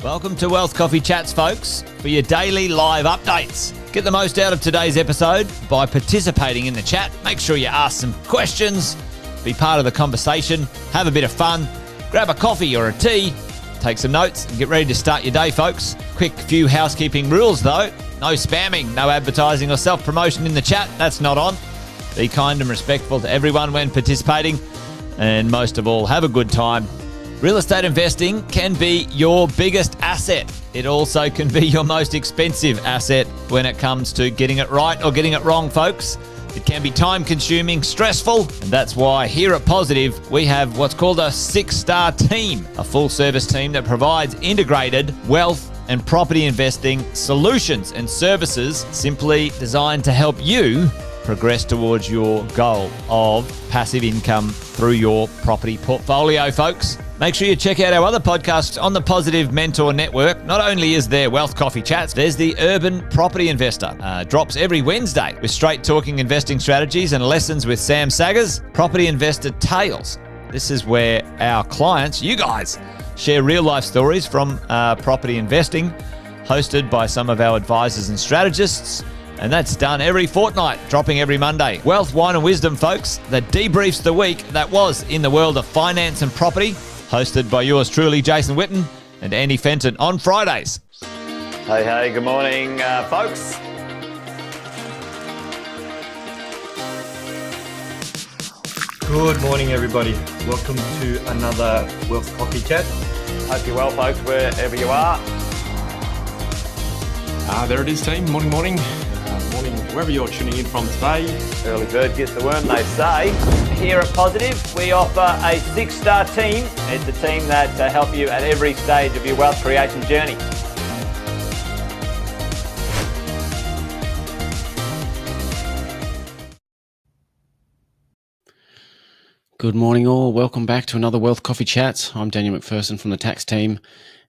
Welcome to Wealth Coffee Chats, folks, for your daily live updates. Get the most out of today's episode by participating in the chat. Make sure you ask some questions, be part of the conversation, have a bit of fun, grab a coffee or a tea, take some notes, and get ready to start your day, folks. Quick few housekeeping rules, though. No spamming, no advertising or self-promotion in the chat. That's not on. Be kind and respectful to everyone when participating. And most of all, have a good time. Real estate investing can be your biggest asset. It also can be your most expensive asset when it comes to getting it right or getting it wrong, folks. It can be time-consuming, stressful, and that's why here at Positive, we have what's called a 6-star team, a full-service team that provides integrated wealth and property investing solutions and services simply designed to help you progress towards your goal of passive income through your property portfolio, folks. Make sure you check out our other podcasts on the Positive Mentor Network. Not only is there Wealth Coffee Chats, there's the Urban Property Investor. Drops every Wednesday with straight talking investing strategies and lessons with Sam Saggers. Property Investor Tales. This is where our clients, you guys, share real life stories from property investing, hosted by some of our advisors and strategists. And that's done every fortnight, dropping every Monday. Wealth, Wine and Wisdom, folks, that debriefs the week that was in the world of finance and property, hosted by yours truly, Jason Witten and Andy Fenton on Fridays. Hey, good morning, folks. Good morning, everybody. Welcome to another Wealth Coffee Chat. Hope you're well, folks, wherever you are. There it is, team. Morning. Morning, wherever you're tuning in from today. Early bird gets the worm, they say. Here at Positive, we offer a 6-star team. It's a team that help you at every stage of your wealth creation journey. Good morning, all. Welcome back to another Wealth Coffee Chats. I'm Daniel MacPherson from the tax team.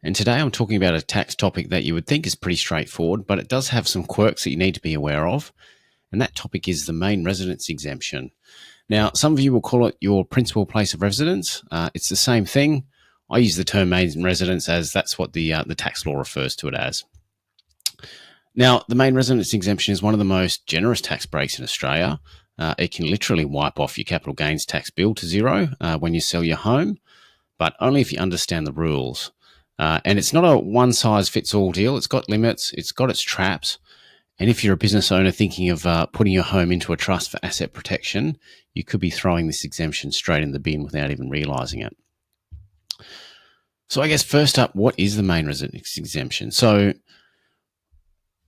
And today I'm talking about a tax topic that you would think is pretty straightforward, but it does have some quirks that you need to be aware of. And that topic is the main residence exemption. Now, some of you will call it your principal place of residence. It's the same thing. I use the term main residence as that's what the tax law refers to it as. Now, the main residence exemption is one of the most generous tax breaks in Australia. It can literally wipe off your capital gains tax bill to zero when you sell your home, but only if you understand the rules. And it's not a one-size-fits-all deal. It's got limits. It's got its traps. And if you're a business owner thinking of putting your home into a trust for asset protection, you could be throwing this exemption straight in the bin without even realising it. So I guess first up, what is the main residence exemption? So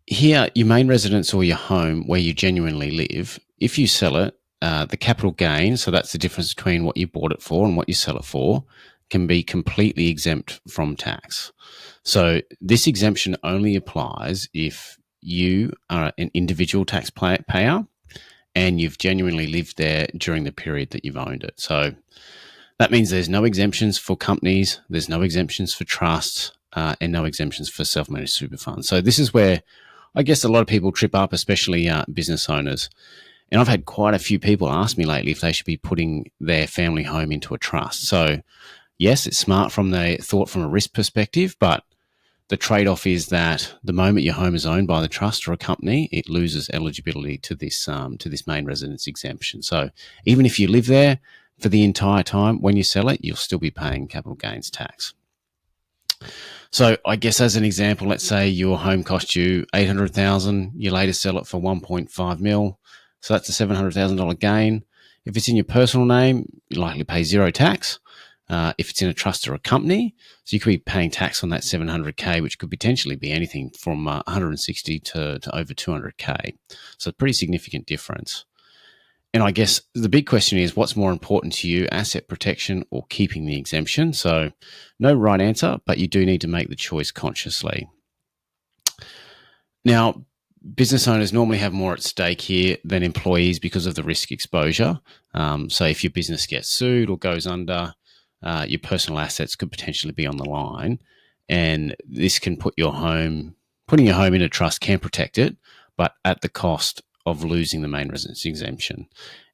here, your main residence or your home where you genuinely live, if you sell it, the capital gain, so that's the difference between what you bought it for and what you sell it for, can be completely exempt from tax. So this exemption only applies if you are an individual taxpayer and you've genuinely lived there during the period that you've owned it. So that means there's no exemptions for companies, there's no exemptions for trusts, and no exemptions for self-managed super funds. So this is where I guess a lot of people trip up, especially business owners. And I've had quite a few people ask me lately if they should be putting their family home into a trust. So yes, it's smart from the thought from a risk perspective, but the trade-off is that the moment your home is owned by the trust or a company, it loses eligibility to this main residence exemption. So even if you live there for the entire time, when you sell it, you'll still be paying capital gains tax. So I guess as an example, let's say your home cost you $800,000, you later sell it for 1.5 mil, so that's a $700,000 gain. If it's in your personal name, you likely pay zero tax. If it's in a trust or a company, so you could be paying tax on that $700K, which could potentially be anything from 160 to over 200K. So a pretty significant difference. And I guess the big question is, what's more important to you, asset protection or keeping the exemption? So no right answer, but you do need to make the choice consciously. Now, business owners normally have more at stake here than employees because of the risk exposure. So if your business gets sued or goes under, your personal assets could potentially be on the line, and this can putting your home in a trust can protect it, but at the cost of losing the main residence exemption.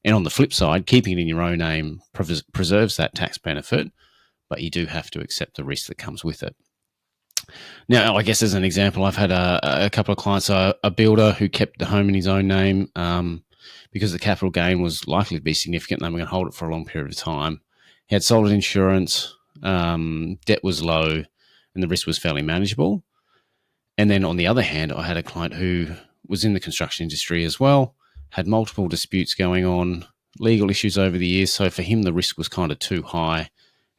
And on the flip side, keeping it in your own name preserves that tax benefit, but you do have to accept the risk that comes with it. Now, I guess as an example, I've had a couple of clients, a builder who kept the home in his own name because the capital gain was likely to be significant and they were going to hold it for a long period of time. He had solid insurance, debt was low, and the risk was fairly manageable. And then on the other hand, I had a client who was in the construction industry as well, had multiple disputes going on, legal issues over the years. So for him, the risk was kind of too high,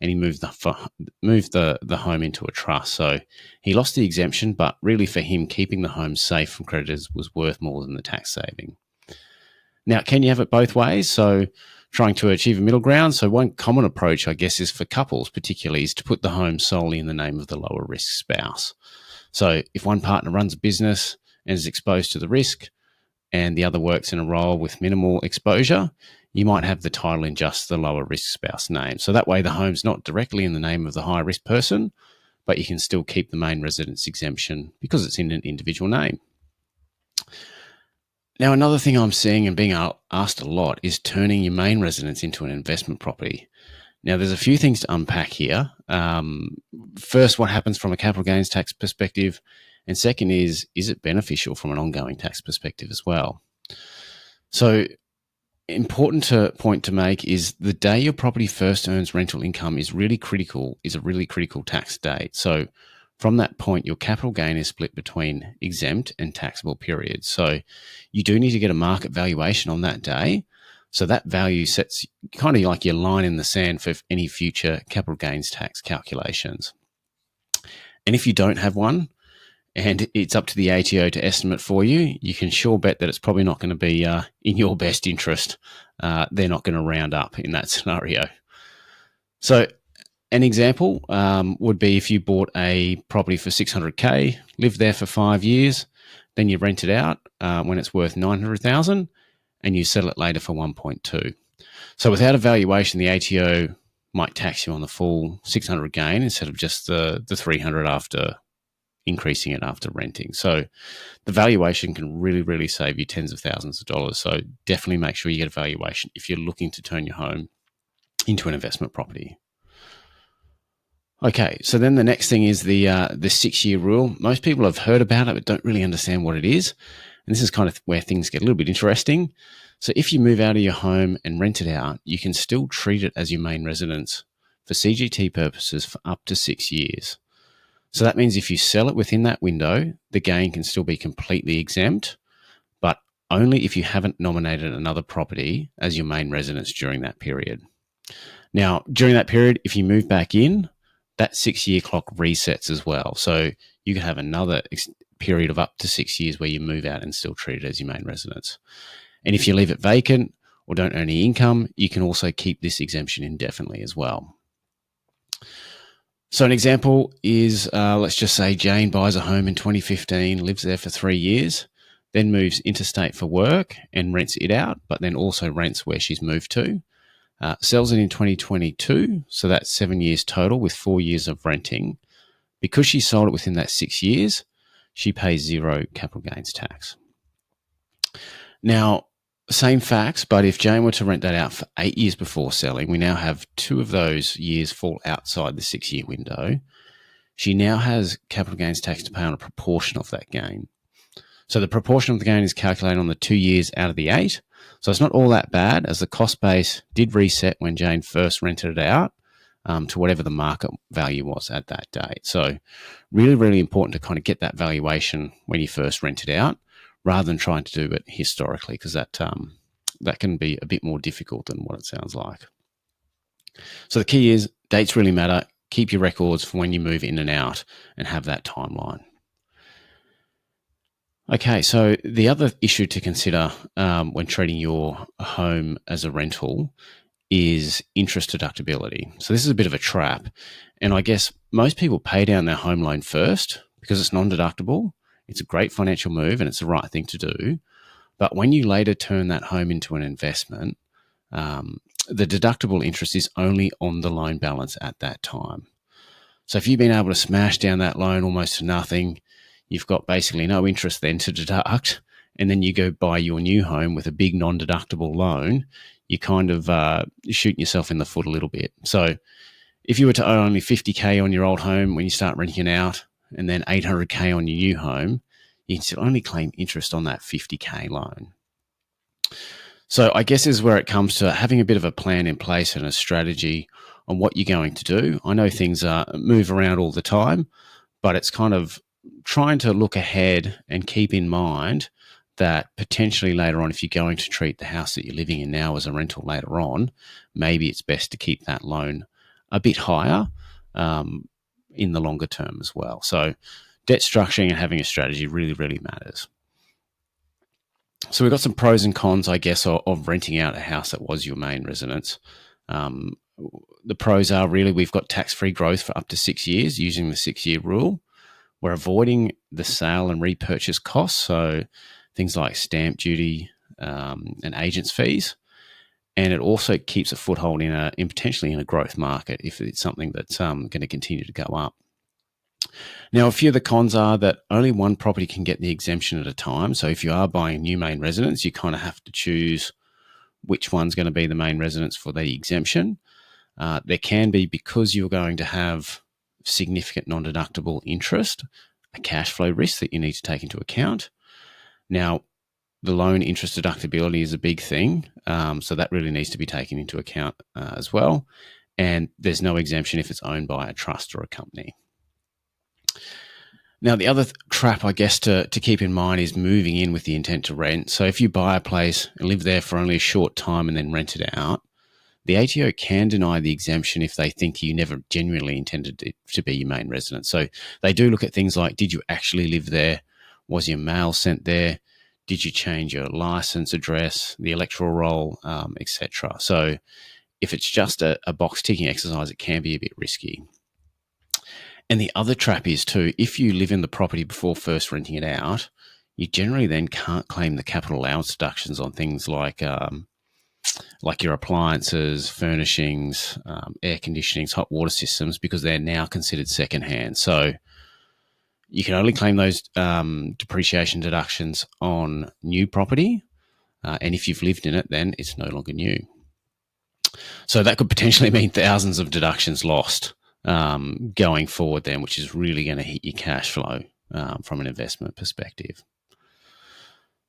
and he moved the home into a trust. So he lost the exemption, but really for him, keeping the home safe from creditors was worth more than the tax saving. Now, can you have it both ways? So trying to achieve a middle ground. So one common approach, I guess, is for couples particularly, is to put the home solely in the name of the lower risk spouse. So if one partner runs a business and is exposed to the risk and the other works in a role with minimal exposure, you might have the title in just the lower risk spouse name. So that way the home's not directly in the name of the high risk person, but you can still keep the main residence exemption because it's in an individual name. Now, another thing I'm seeing and being asked a lot is turning your main residence into an investment property. Now, there's a few things to unpack here. First, what happens from a capital gains tax perspective? And second is it beneficial from an ongoing tax perspective as well? So, important point to make is the day your property first earns rental income is a really critical tax date. So, from that point, your capital gain is split between exempt and taxable periods. So you do need to get a market valuation on that day. So that value sets kind of like your line in the sand for any future capital gains tax calculations. And if you don't have one, and it's up to the ATO to estimate for you, you can sure bet that it's probably not going to be in your best interest. They're not going to round up in that scenario. So an example would be if you bought a property for $600K, lived there for 5 years, then you rent it out when it's worth $900,000, and you sell it later for 1.2. So without a valuation, the ATO might tax you on the full 600 gain instead of just the 300 after increasing it after renting. So the valuation can really, really save you tens of thousands of dollars. So definitely make sure you get a valuation if you're looking to turn your home into an investment property. Okay, so then the next thing is the 6-year rule. Most people have heard about it but don't really understand what it is. And this is kind of where things get a little bit interesting. So if you move out of your home and rent it out, you can still treat it as your main residence for CGT purposes for up to 6 years. So that means if you sell it within that window, the gain can still be completely exempt, but only if you haven't nominated another property as your main residence during that period. Now, during that period, if you move back in, that 6-year clock resets as well. So you can have another period of up to 6 years where you move out and still treat it as your main residence. And if you leave it vacant or don't earn any income, you can also keep this exemption indefinitely as well. So an example is, let's just say Jane buys a home in 2015, lives there for 3 years, then moves interstate for work and rents it out, but then also rents where she's moved to. Sells it in 2022, so that's 7 years total with 4 years of renting. Because she sold it within that 6 years, she pays zero capital gains tax. Now, same facts, but if Jane were to rent that out for 8 years before selling, we now have 2 of those years fall outside the 6-year window. She now has capital gains tax to pay on a proportion of that gain. So the proportion of the gain is calculated on the 2 years out of the 8. So it's not all that bad, as the cost base did reset when Jane first rented it out to whatever the market value was at that date. So really, really important to kind of get that valuation when you first rent it out, rather than trying to do it historically, because that can be a bit more difficult than what it sounds like. So the key is dates really matter. Keep your records for when you move in and out and have that timeline. Okay, so the other issue to consider when treating your home as a rental is interest deductibility. So this is a bit of a trap. And I guess most people pay down their home loan first because it's non-deductible. It's a great financial move and it's the right thing to do. But when you later turn that home into an investment, the deductible interest is only on the loan balance at that time. So if you've been able to smash down that loan almost to nothing, you've got basically no interest then to deduct, and then you go buy your new home with a big non-deductible loan, you're kind of shooting yourself in the foot a little bit. So if you were to owe only $50K on your old home when you start renting it out, and then $800K on your new home, you can still only claim interest on that $50K loan. So I guess this is where it comes to having a bit of a plan in place and a strategy on what you're going to do. I know things move around all the time, but it's kind of trying to look ahead and keep in mind that potentially later on, if you're going to treat the house that you're living in now as a rental later on, maybe it's best to keep that loan a bit higher in the longer term as well. So debt structuring and having a strategy really, really matters. So we've got some pros and cons, I guess, of renting out a house that was your main residence. The pros are really we've got tax-free growth for up to 6 years using the 6-year rule. We're avoiding the sale and repurchase costs, so things like stamp duty and agents' fees. And it also keeps a foothold in potentially in a growth market if it's something that's going to continue to go up. Now, a few of the cons are that only one property can get the exemption at a time. So if you are buying a new main residence, you kind of have to choose which one's going to be the main residence for the exemption. There can be, because you're going to have significant non-deductible interest, a cash flow risk that you need to take into account. Now, the loan interest deductibility is a big thing, so that really needs to be taken into account as well. And there's no exemption if it's owned by a trust or a company. Now, the other trap, I guess, to keep in mind is moving in with the intent to rent. So if you buy a place and live there for only a short time and then rent it out, the ATO can deny the exemption if they think you never genuinely intended it to be your main residence. So they do look at things like, did you actually live there? Was your mail sent there? Did you change your license address, the electoral roll, etc.? So if it's just a box ticking exercise, it can be a bit risky. And the other trap is too, if you live in the property before first renting it out, you generally then can't claim the capital allowance deductions on things like your appliances, furnishings, air conditionings, hot water systems, because they're now considered secondhand. So you can only claim those depreciation deductions on new property. And if you've lived in it, then it's no longer new. So that could potentially mean thousands of deductions lost going forward then, which is really going to hit your cash flow from an investment perspective.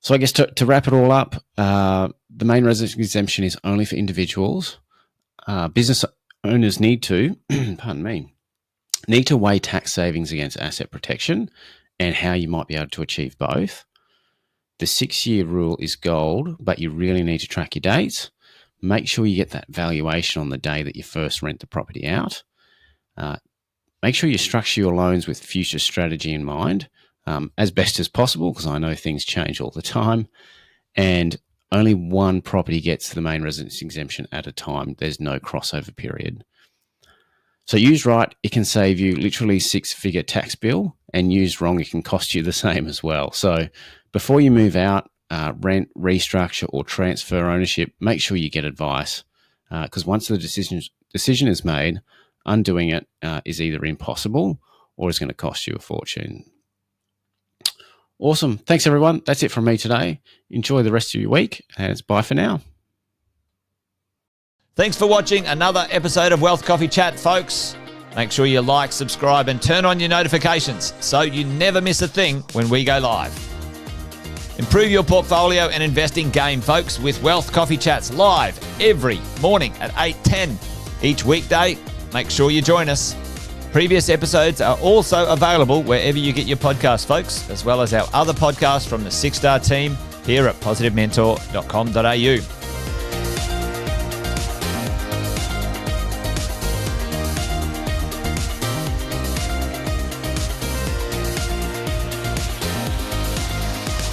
So I guess to wrap it all up, the main residence exemption is only for individuals. Business owners need to, need to weigh tax savings against asset protection and how you might be able to achieve both. The 6-year rule is gold, but you really need to track your dates. Make sure you get that valuation on the day that you first rent the property out. Make sure you structure your loans with future strategy in mind, as best as possible, because I know things change all the time. And only one property gets the main residence exemption at a time. There's no crossover period. So used right, it can save you literally 6-figure tax bill, and used wrong, it can cost you the same as well. So before you move out, rent, restructure, or transfer ownership, make sure you get advice, because once the decision is made, undoing it is either impossible or is going to cost you a fortune. Awesome. Thanks, everyone. That's it from me today. Enjoy the rest of your week, and it's bye for now. Thanks for watching another episode of Wealth Coffee Chat, folks. Make sure you like, subscribe, and turn on your notifications so you never miss a thing when we go live. Improve your portfolio and investing game, folks, with Wealth Coffee Chats live every morning at 8:10 each weekday. Make sure you join us. Previous episodes are also available wherever you get your podcasts, folks, as well as our other podcasts from the 6-Star team here at positivementor.com.au.